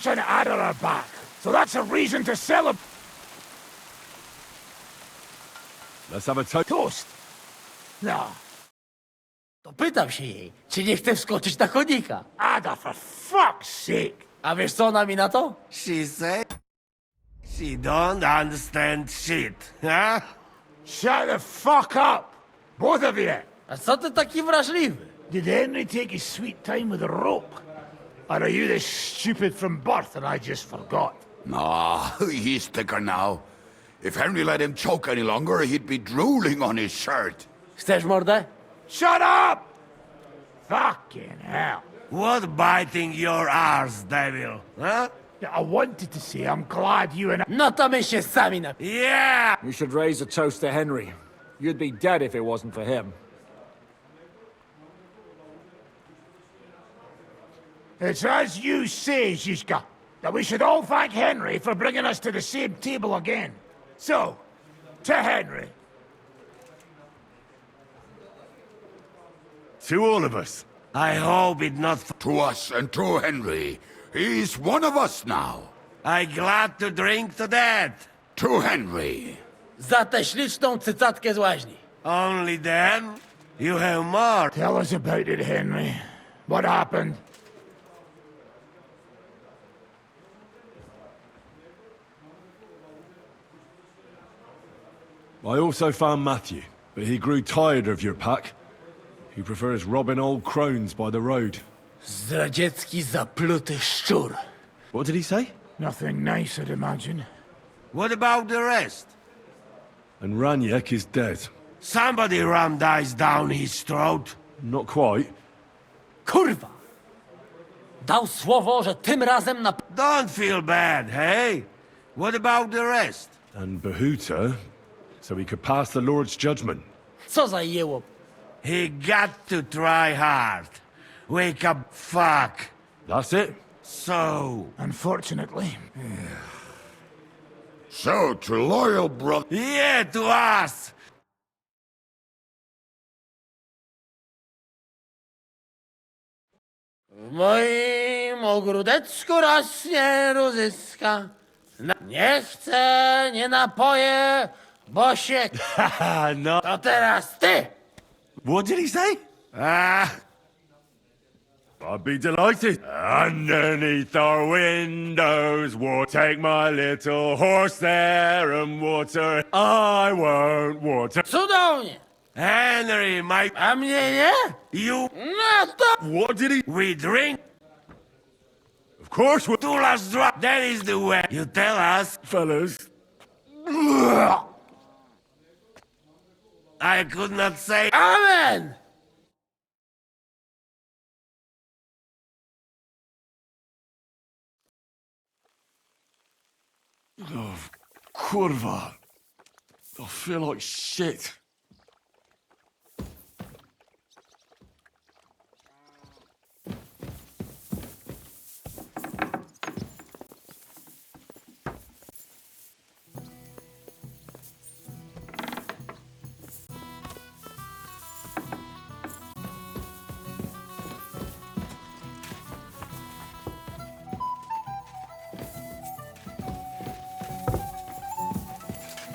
Janos and Ada are back, so that's a reason to celebrate. Let's have a Toast? No. To pytam się jej, czy nie chce wskoczyć na konika. Ada, for fuck's sake. A wiesz co ona mi na to? She said she don't understand shit, huh? Shut the fuck up! Both of you! A co ty taki wrażliwy? Did Henry take his sweet time with the rope? Or are you this stupid from birth and I just forgot? Ah, he's thicker now. If Henry let him choke any longer, he'd be drooling on his shirt. Chcesz mordę? Shut up! Fucking hell. What biting your arse, devil, huh? Yeah, I wanted to say I'm glad you and I... No to my się sami na... Yeah! You should raise a toast to Henry. You'd be dead if it wasn't for him. It's as you say, Zizka, that we should all thank Henry for bringing us to the same table again. So, to Henry. To all of us. I hope it not... To us and to Henry. He's one of us now. I glad to drink to that. To Henry. Za tę śliczną cycatkę z łaźni. Only then? You have more. Tell us about it, Henry. What happened? I also found Matthew, but he grew tired of your pack. He prefers robbing old crones by the road. Zdradziecki zapluty szczur. What did he say? Nothing nice, I'd imagine. What about the rest? And Raniek is dead. Somebody rammed ice down his throat. Not quite. Kurwa! Dał słowo, że tym razem na... Don't feel bad, hey? What about the rest? And Behuta, so he could pass the Lord's judgment. Co za jełop? He got to try hard. Wake up, fuck. That's it? So... Unfortunately. So, to loyal brother... Yeah, to us! W moim ogródeczku rośnie ruzyska. Nie chcę, nie napoję, bo się... No. To teraz ty! What did he say? Ah, I'd be delighted. Underneath our windows, take my little horse there and water. I won't water. Cudownie! Henry, my... A mnie nie? You... No to... What did he... We drink Of course we... two last drop. That is the way. You tell us. Fellas. I could not say... Amen! Oh, kurwa. I feel like shit.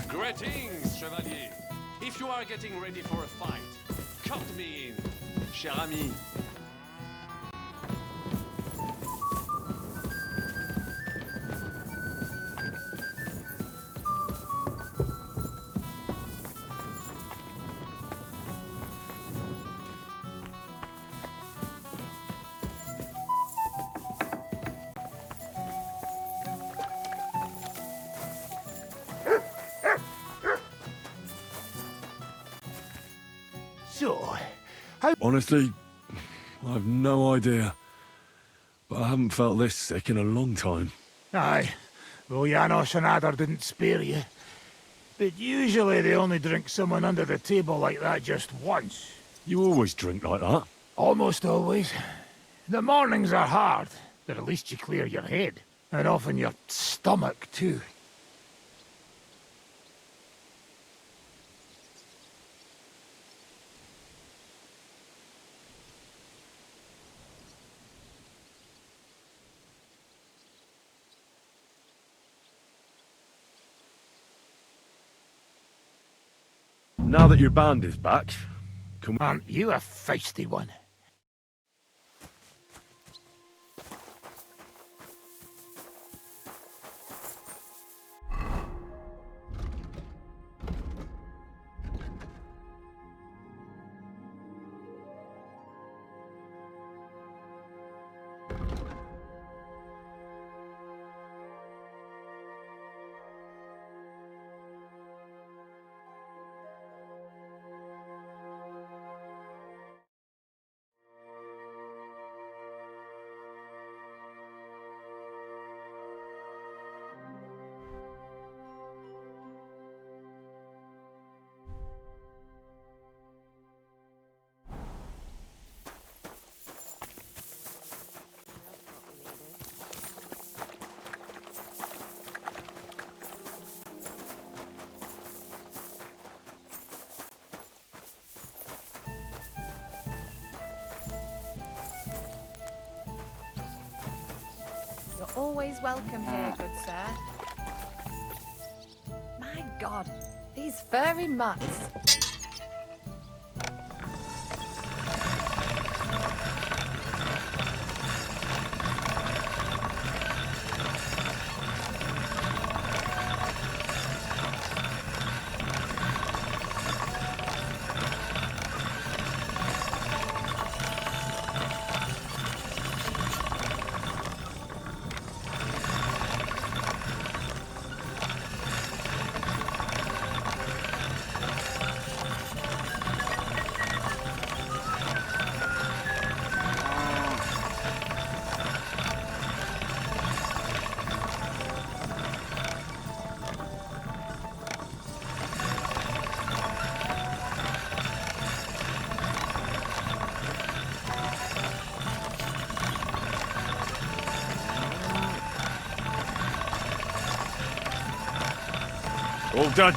Greetings, Chevalier. If you are getting ready for a fight, count me in, cher ami. So, Honestly, I've no idea. But I haven't felt this sick in a long time. aye. Well, Janos and Adar didn't spare you. But usually they only drink someone under the table like that just once. You always drink like that. Almost always. The mornings are hard, but at least you clear your head. And often your stomach, too. Now that your band is back, can we... Aren't you a feisty one? You're always welcome here, good sir. My God, these furry mutts. All done.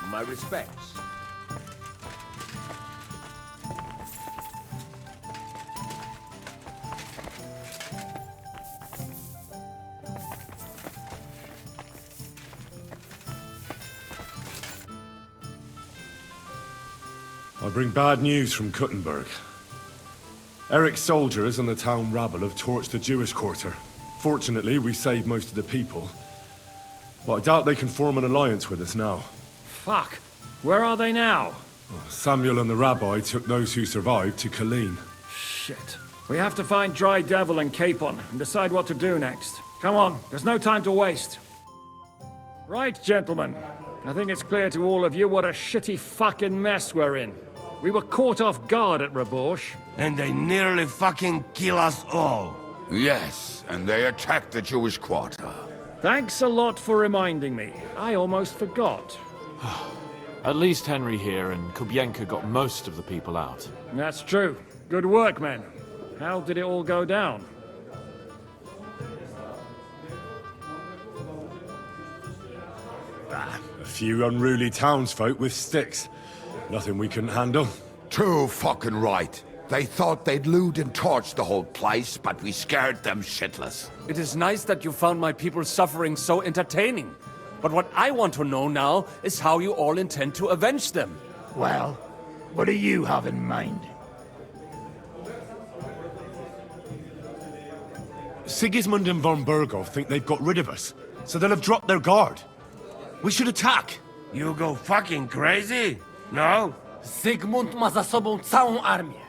My respects. I bring bad news from Kuttenberg. Eric's soldiers and the town rabble have torched the Jewish quarter. Fortunately, we saved most of the people. But I doubt they can form an alliance with us now. Fuck. Where are they now? Samuel and the rabbi took those who survived to Colleen. Shit. We have to find Dry Devil and Capon and decide what to do next. Come on, there's no time to waste. Right, gentlemen. I think it's clear to all of you what a shitty fucking mess we're in. We were caught off guard at Rabosh. And they nearly fucking kill us all. Yes, and they attacked the Jewish quarter. Thanks a lot for reminding me. I almost forgot. At least Henry here and Kubienka got most of the people out. That's true. Good work, men. How did it all go down? A few unruly townsfolk with sticks. Nothing we couldn't handle. Too fucking right. They thought they'd loot and torch the whole place, but we scared them shitless. It is nice that you found my people's suffering so entertaining. But what I want to know now is how you all intend to avenge them. Well, what do you have in mind? Sigismund and von Berghoff think they've got rid of us, so they'll have dropped their guard. We should attack. You go fucking crazy? No? Zygmunt ma za sobą całą armię,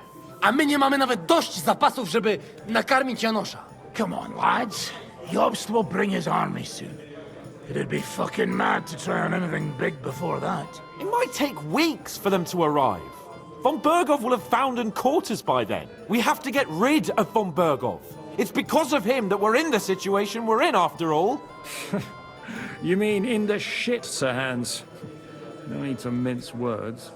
a my nie mamy nawet dość zapasów, żeby nakarmić Janosza. Come on, lads. Jobst will bring his army soon. It'd be fucking mad to try on anything big before that. It might take weeks for them to arrive. Von Berghoff will have found and caught us by then. We have to get rid of von Berghoff. It's because of him that we're in the situation we're in, after all. You mean in the shit, Sir Hans? No need to mince words.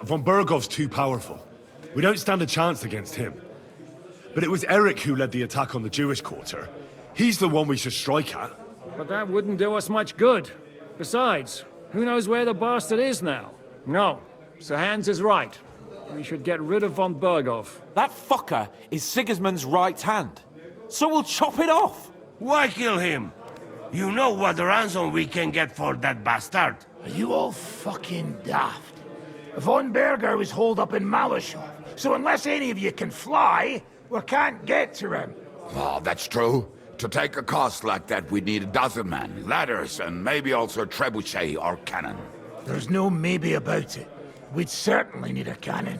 Von Bergov's too powerful. We don't stand a chance against him. But it was Eric who led the attack on the Jewish quarter. He's the one we should strike at. But that wouldn't do us much good. Besides, who knows where the bastard is now? No, Sir Hans is right. We should get rid of von Bergov. That fucker is Sigismund's right hand. So we'll chop it off. Why kill him? You know what ransom we can get for that bastard. Are you all fucking daft? Von Berger was holed up in Malashov, so unless any of you can fly, we can't get to him. Oh, that's true. To take a cost like that, we'd need a dozen men, ladders, and maybe also a trebuchet or cannon. There's no maybe about it. We'd certainly need a cannon.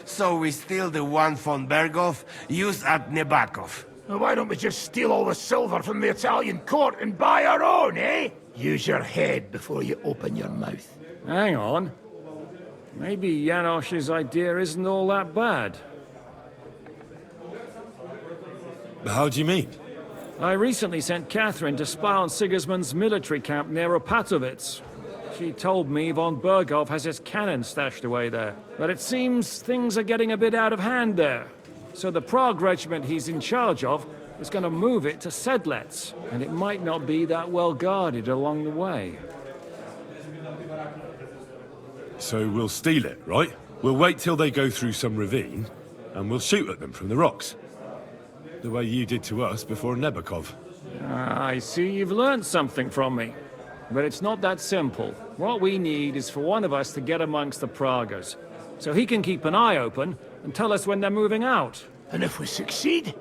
So we steal the one von Bergov used at Nebakov. Well, why don't we just steal all the silver from the Italian court and buy our own, eh? Use your head before you open your mouth. Hang on. Maybe Janosch's idea isn't all that bad. How do you mean? I recently sent Catherine to spy on Sigismund's military camp near Opatovitz. She told me von Bergov has his cannon stashed away there. But it seems things are getting a bit out of hand there. So the Prague regiment he's in charge of is going to move it to Sedlec, and it might not be that well guarded along the way. So we'll steal it, right? We'll wait till they go through some ravine, and we'll shoot at them from the rocks. The way you did to us before Nebakov. I see you've learned something from me. But it's not that simple. What we need is for one of us to get amongst the Pragas, so he can keep an eye open and tell us when they're moving out. And if we succeed?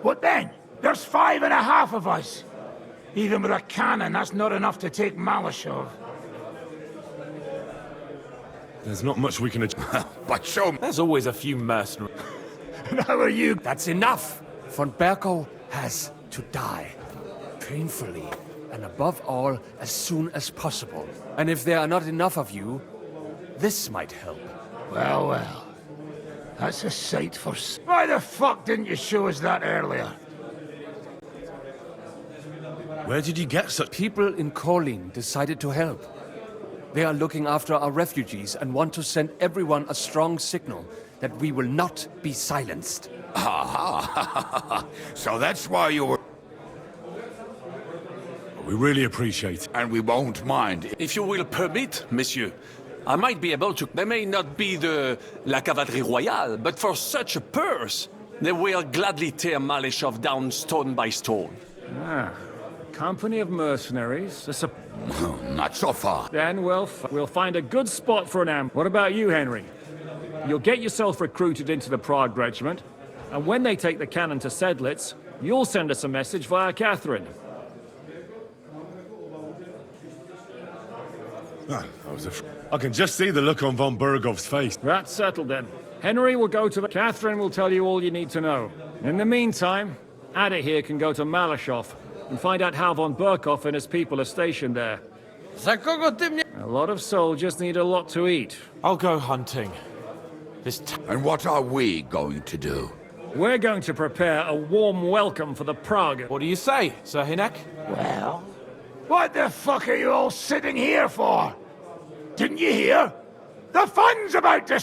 What then? There's 5.5 of us. Even with a cannon, that's not enough to take Malashov. There's not much we can achieve. But show me. There's always a few mercenaries. And how are you? That's enough! Von Berkow has to die. Painfully. And above all, as soon as possible. And if there are not enough of you, this might help. Well, well. That's a sight for... Why the fuck didn't you show us that earlier? Where did you get such... People in Kolin decided to help. They are looking after our refugees and want to send everyone a strong signal that we will not be silenced. Aha! So that's why you were... We really appreciate it. And we won't mind. If you will permit, monsieur, I might be able to... They may not be la cavalerie royale, but for such a purse, they will gladly tear Malashov down stone by stone. Ah, a company of mercenaries. Not so far. Then we'll find a good spot for an ambush. What about you, Henry? You'll get yourself recruited into the Prague regiment, and when they take the cannon to Sedlec, you'll send us a message via Catherine. I can just see the look on von Bergov's face. That's settled then. Henry will go to the... Catherine will tell you all you need to know. In the meantime, Ada here can go to Malashov and find out how von Berkov and his people are stationed there. A lot of soldiers need a lot to eat. I'll go hunting. And what are we going to do? We're going to prepare a warm welcome for the Prague. What do you say, Sir Hinek? Well... What the fuck are you all sitting here for? Didn't you hear? The fun's about to...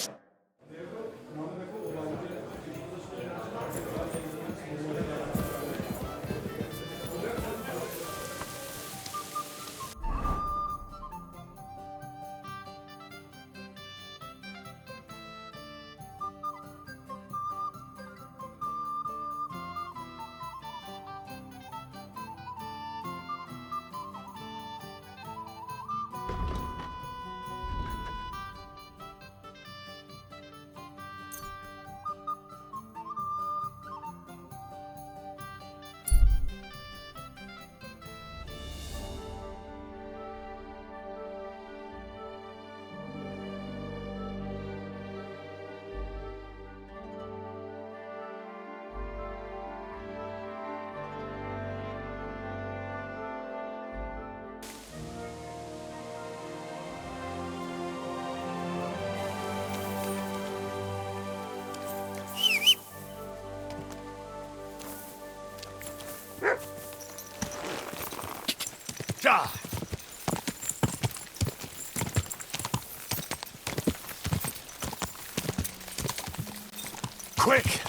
quick!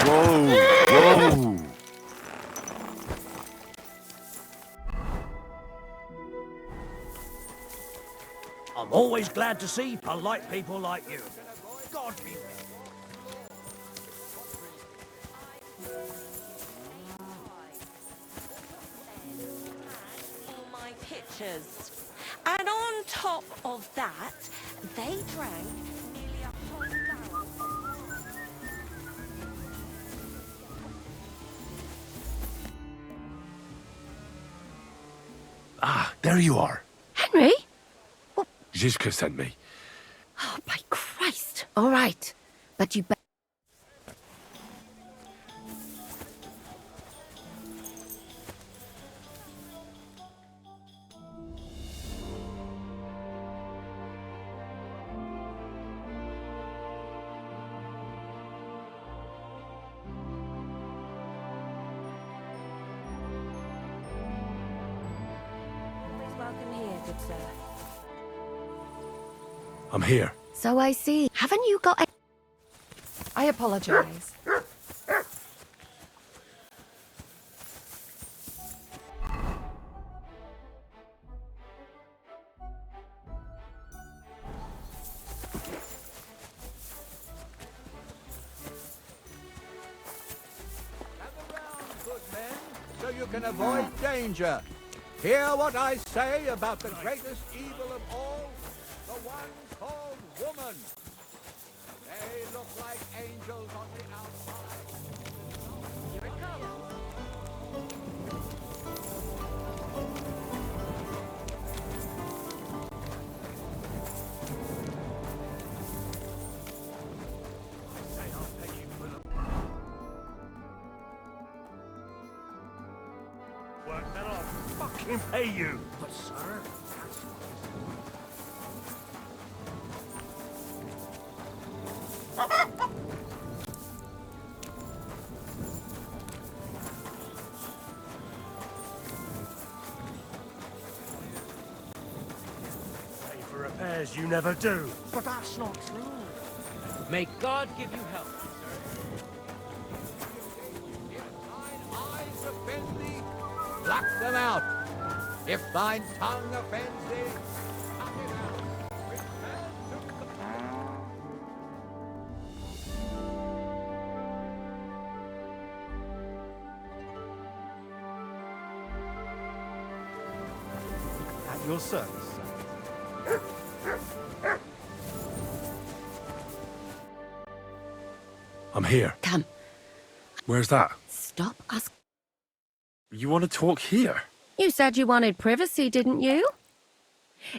Whoa! I'm always glad to see polite people like you. God be with all my pictures. And on top of that, they drank nearly a whole barrel. Ah, there you are. Henry? Zizka sent me. Oh, by Christ. All right. But you better... Welcome here, good sir. I'm here. So I see. Haven't you got a... I apologize. good men, so you can avoid danger. Hear what I say about the greatest evil of all, the one called woman. They look like angels on the outside. Here it comes. Work that off. Fucking pay you. But sir, Pay for repairs you never do. but that's not true. May God give you help. If thine eyes offend thee, pluck them out. If thine tongue offends thee, cut it out. Return to the... At your service. I'm here. Come, Where's that? stop us. You want to talk here? You said you wanted privacy, didn't you?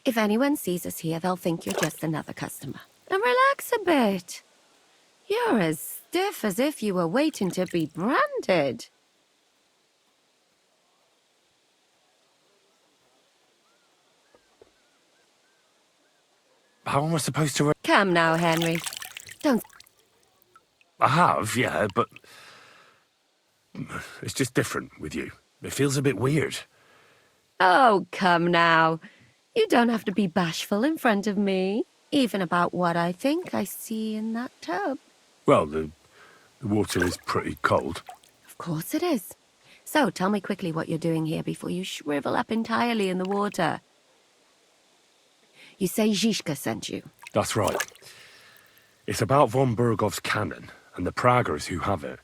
If anyone sees us here, they'll think you're just another customer. And relax a bit. You're as stiff as if you were waiting to be branded. How am I supposed to... Come now, Henry. Don't... I have, yeah, but... It's just different with you. It feels a bit weird. Oh, come now. You don't have to be bashful in front of me. Even about what I think I see in that tub. Well, the water is pretty cold. Of course it is. So, tell me quickly what you're doing here before you shrivel up entirely in the water. You say Zizka sent you. That's right. It's about von Bergov's cannon and the Praggers who have it.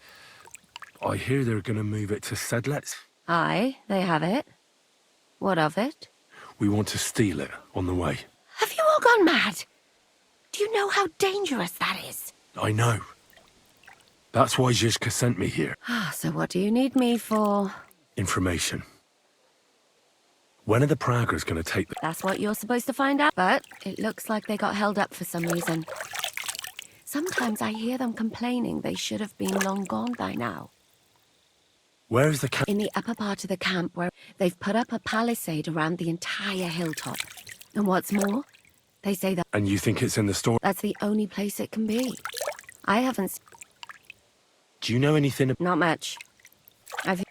I hear they're going to move it to Sedlitz. Aye, they have it. What of it? We want to steal it on the way. Have you all gone mad? Do you know how dangerous that is? I know. That's why Zizka sent me here. So what do you need me for? Information. When are the Praggers going to take the... That's what you're supposed to find out. But it looks like they got held up for some reason. Sometimes I hear them complaining they should have been long gone by now. Where is the camp? In the upper part of the camp where they've put up a palisade around the entire hilltop. And what's more, they say that... And you think it's in the store? That's the only place it can be. I haven't... Do you know anything... Not much. I've...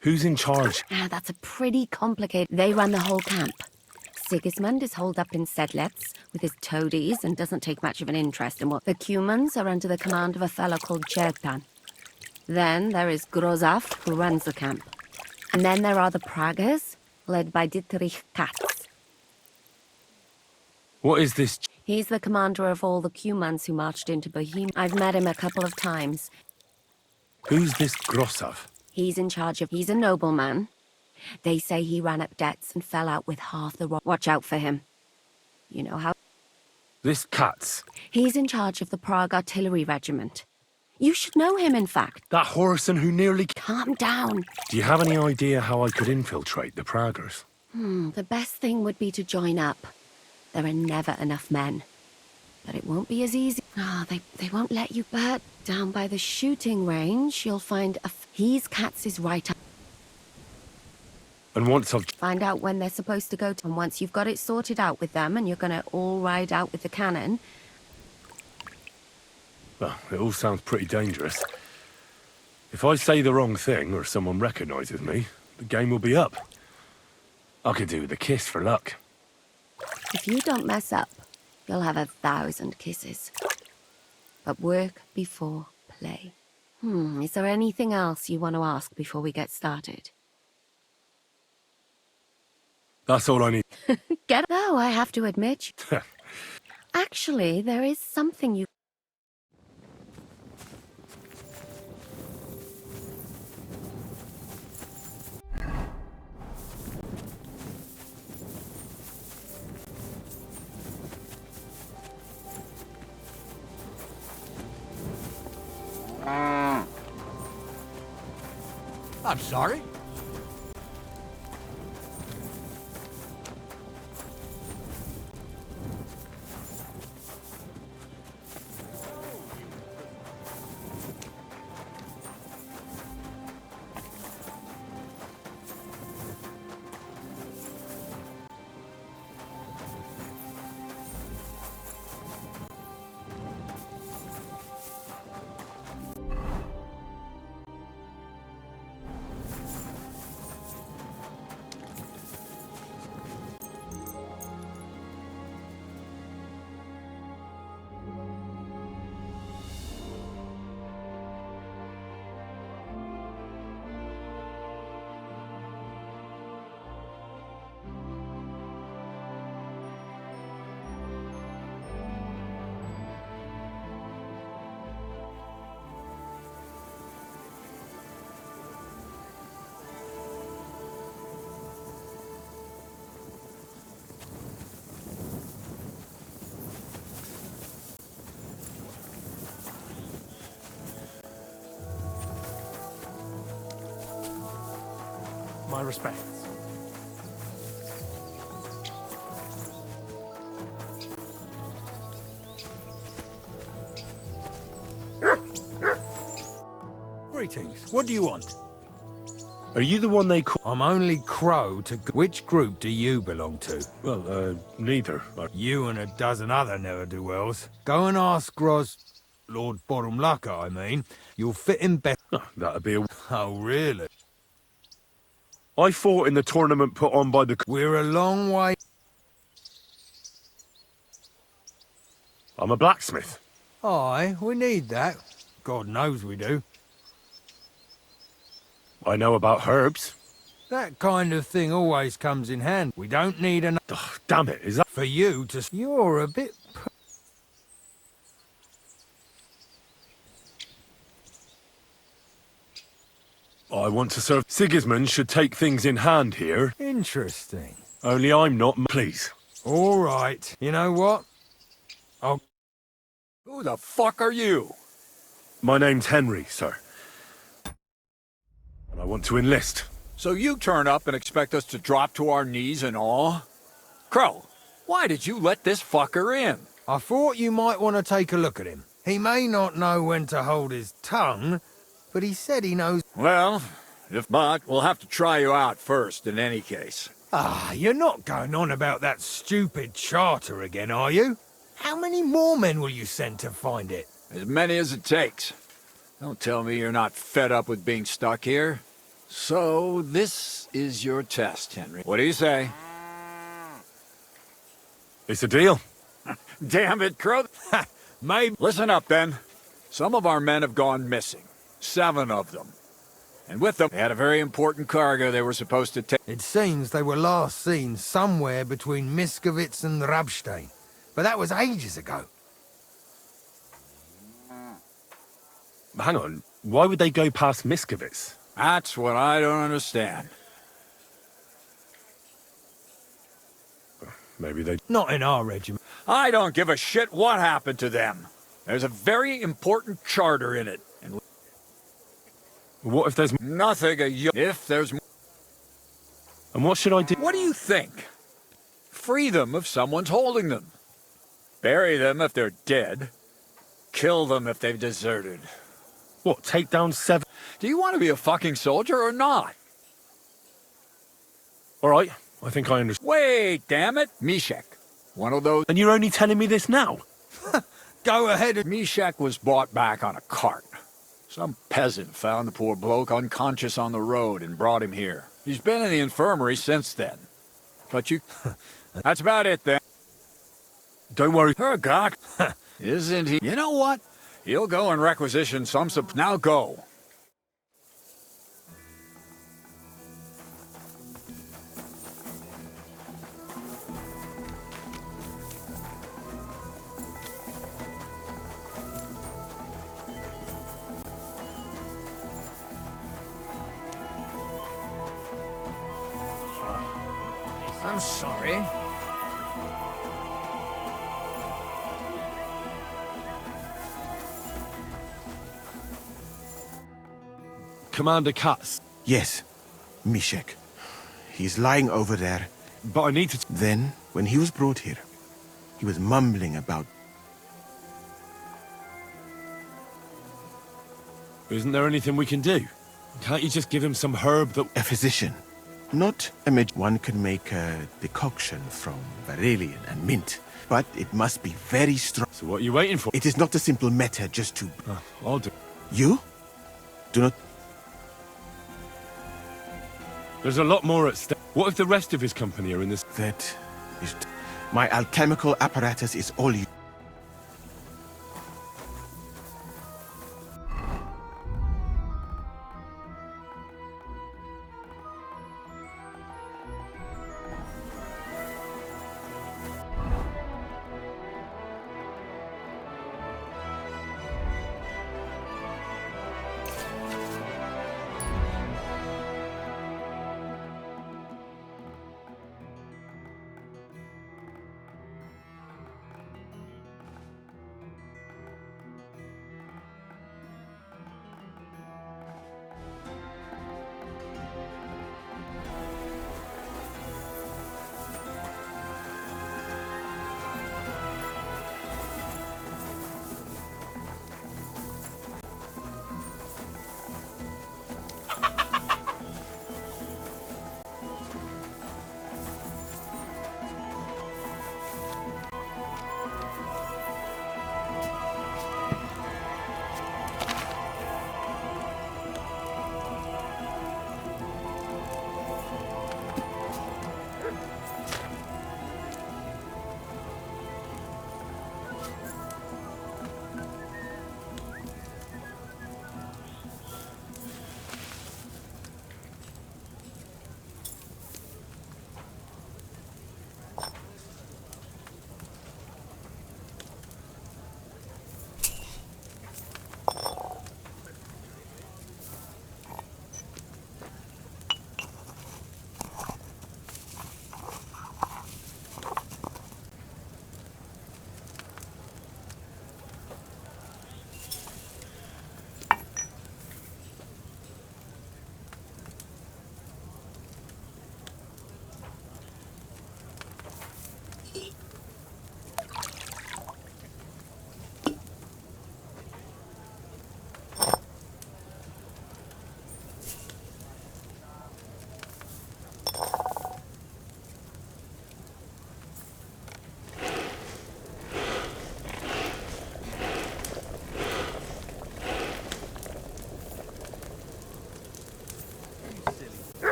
Who's in charge? That's a pretty complicated... They run the whole camp. Sigismund is holed up in Sedlitz with his toadies and doesn't take much of an interest in what the Cumans are under the command of a fellow called Chertan. Then there is Grozaf, who runs the camp. And then there are the Pragas, led by Dietrich Katz. What is this? He's the commander of all the Cumans who marched into Bohemia. I've met him a couple of times. Who's this Grossav? He's in charge of... He's a nobleman. They say he ran up debts and fell out with half the... Watch out for him. You know how... This Katz. He's in charge of the Prague Artillery Regiment. You should know him, in fact. That Horson who nearly... Calm down. Do you have any idea how I could infiltrate the Praggers? The best thing would be to join up. There are never enough men. But it won't be as easy. They won't let you. But down by the shooting range, you'll find a... He's Katz's right up. And once I've... Find out when they're supposed to go to... And once you've got it sorted out with them and you're gonna all ride out with the cannon... Well, it all sounds pretty dangerous. If I say the wrong thing or someone recognizes me, the game will be up. I could do the kiss for luck. If you don't mess up, you'll have 1,000 kisses. But work before play. Is there anything else you want to ask before we get started? That's all I need. Though I have to admit... Actually, there is something you... I'm sorry. My respects. Greetings. What do you want? Are you the one they call... I'm only Crow to... Which group do you belong to? Well, neither. You and a dozen other ne'er-do-wells. Go and ask Lord Borumlaka, I mean. You'll fit in better. Oh, that'd be a... Oh, really? I fought in the tournament put on by the... We're a long way... I'm a blacksmith. Aye, we need that. God knows we do. I know about herbs. That kind of thing always comes in hand. We don't need enough... Oh, damn it, is that... For you to... You're a bit... I want to serve... Sigismund should take things in hand here. Interesting. Only I'm not... Please. All right. You know what? Who the fuck are you? My name's Henry, sir. And I want to enlist. So you turn up and expect us to drop to our knees in awe? Crow, why did you let this fucker in? I thought you might want to take a look at him. He may not know when to hold his tongue, but he said he knows... Well, if not, we'll have to try you out first in any case. Ah, you're not going on about that stupid charter again, are you? How many more men will you send to find it? As many as it takes. Don't tell me you're not fed up with being stuck here. So, this is your test, Henry. What do you say? It's a deal. Damn it, Crow. Maybe. Listen up, then. Some of our men have gone missing. 7 of them. And with them, they had a very important cargo they were supposed to take. It seems they were last seen somewhere between Miskowitz and Rabstein. But that was ages ago. Hang on, why would they go past Miskowitz? That's what I don't understand. Maybe they... Not in our regiment. I don't give a shit what happened to them. There's a very important charter in it. And what if there's... Nothing if there's... And what should I do? What do you think? Free them if someone's holding them. Bury them if they're dead. Kill them if they've deserted. What, take down 7? Do you want to be a fucking soldier or not? All right, I think I understand. Wait, damn it. Mishek. One of those... And you're only telling me this now? Go ahead. Mishek was brought back on a cart. Some peasant found the poor bloke unconscious on the road and brought him here. He's been in the infirmary since then. But you... That's about it, then. Don't worry. Oh, God. Isn't he? You know what? He'll go and requisition some... Now go. I'm sorry. Commander Katz. Yes, Mishek. He's lying over there. But I need to... Then, when he was brought here, he was mumbling about... Isn't there anything we can do? Can't you just give him some herb that... A physician. Not a one can make a decoction from valerian and mint, but it must be very strong. So what are you waiting for? It is not a simple matter just to... I'll do... You? Do not... There's a lot more at stake. What if the rest of his company are in this... That is... My alchemical apparatus is all you...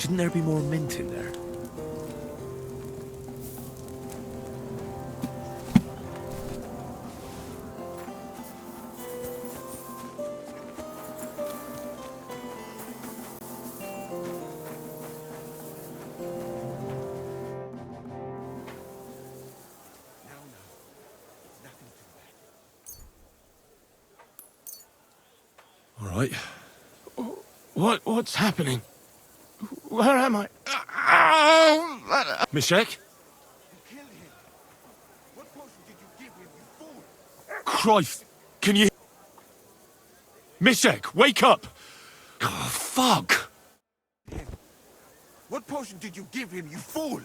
Shouldn't there be more mint in there? All right. What's happening? Where am I? Mishek? Christ! Can you... Mishek, wake up! Oh, fuck! What potion did you give him, you fool?